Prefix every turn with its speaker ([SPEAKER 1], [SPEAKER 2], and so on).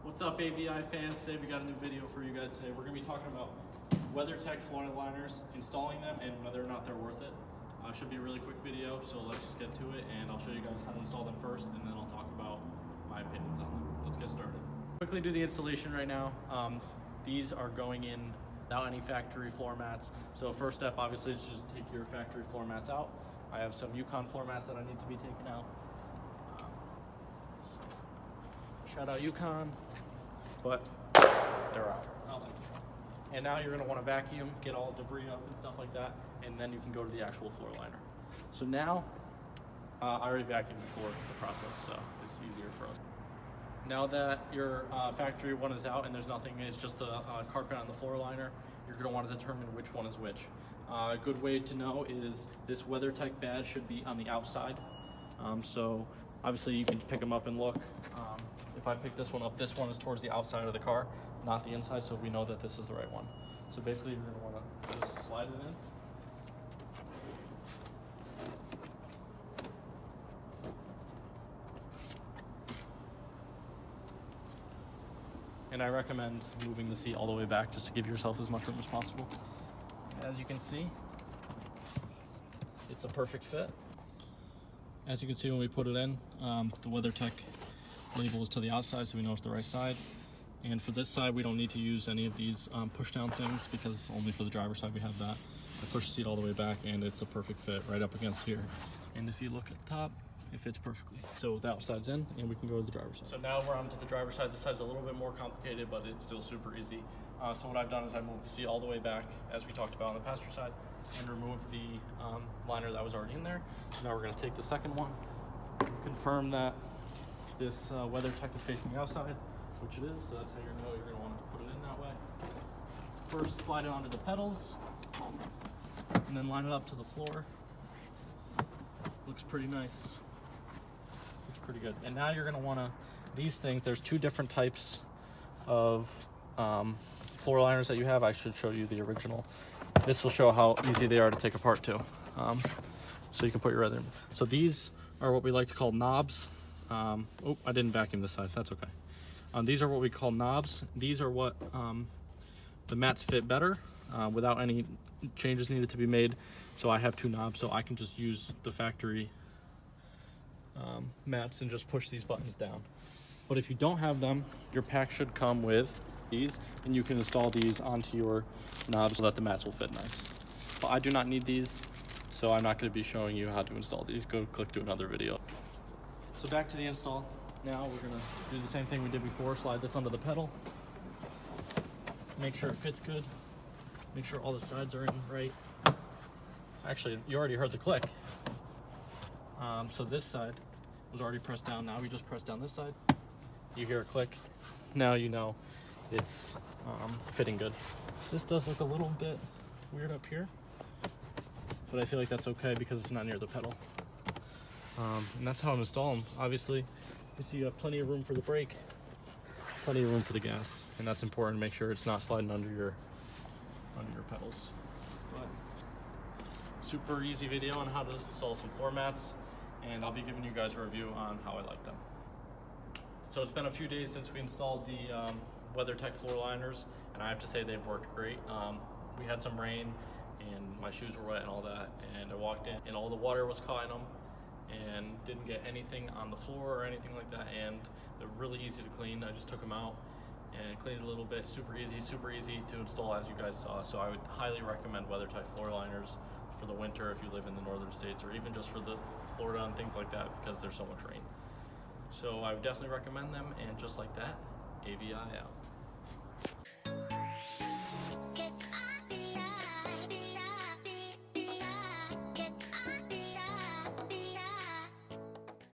[SPEAKER 1] What's up, AVI fans? Today we got a new video for you guys. Today we're going to be talking about WeatherTech floor liners, installing them, and whether or not they're worth it. Should be a really quick video, so let's just get to it, and I'll show you guys how to install them first, and then I'll talk about my opinions on them. Let's get started. Quickly do the installation right now. These are going in without any factory floor mats. So first step, obviously, is just take your factory floor mats out. I have some Yukon floor mats that I need to be taken out. So, shout out Yukon, but they're out. And now you're going to want to vacuum, get all debris up and stuff like that, and then you can go to the actual floor liner. So now, I already vacuumed before the process, so it's easier for us. Now that your factory one is out and there's nothing, it's just the carpet on the floor liner, you're going to want to determine which one is which. A good way to know is this WeatherTech badge should be on the outside. So obviously you can pick them up and look. If I pick this one up, this one is towards the outside of the car, not the inside, so we know that this is the right one. So basically you're going to want to just slide it in. And I recommend moving the seat all the way back just to give yourself as much room as possible. As you can see, it's a perfect fit. As you can see when we put it in, the WeatherTech label is to the outside, so we know it's the right side. And for this side, we don't need to use any of these push down things because only for the driver's side we have that. I push the seat all the way back and it's a perfect fit right up against here. And if you look at the top, it fits perfectly. So the outside's in and we can go to the driver's side. So now we're on to the driver's side. This side's a little bit more complicated, but it's still super easy. So what I've done is I moved the seat all the way back, as we talked about on the passenger side, and removed the liner that was already in there. So now we're gonna take the second one, confirm that this WeatherTech is facing the outside, which it is, so that's how you're gonna wanna put it in that way. First, slide it onto the pedals, and then line it up to the floor. Looks pretty nice. Looks pretty good. And now you're gonna wanna, these things, there's two different types of floor liners that you have. I should show you the original. This will show how easy they are to take apart too. So you can put your other, so these are what we like to call knobs. Oh, I didn't vacuum this side, that's okay. These are what we call knobs. These are what the mats fit better without any changes needed to be made. So I have two knobs, so I can just use the factory mats and just push these buttons down. But if you don't have them, your pack should come with these, and you can install these onto your knobs so that the mats will fit nice. But I do not need these, so I'm not going to be showing you how to install these. Go click to another video. So back to the install. Now we're going to do the same thing we did before. Slide this under the pedal. Make sure it fits good. Make sure all the sides are in right. Actually, you already heard the click. So this side was already pressed down. Now we just press down this side. You hear a click. Now you know it's fitting good. This does look a little bit weird up here, but I feel like that's okay because it's not near the pedal. And that's how I'm installing them. Obviously, you see you have plenty of room for the brake, plenty of room for the gas, and that's important to make sure it's not sliding under your pedals. But super easy video on how to install some floor mats, and I'll be giving you guys a review on how I like them. So it's been a few days since we installed the WeatherTech floor liners, and I have to say they've worked great. We had some rain and my shoes were wet and all that, and I walked in and all the water was caught in them and didn't get anything on the floor or anything like that, and they're really easy to clean. I just took them out and cleaned it a little bit. Super easy to install, as you guys saw. So I would highly recommend WeatherTech floor liners for the winter if you live in the northern states, or even just for the Florida and things like that, because there's so much rain. So I would definitely recommend them, and just like that, AVI out.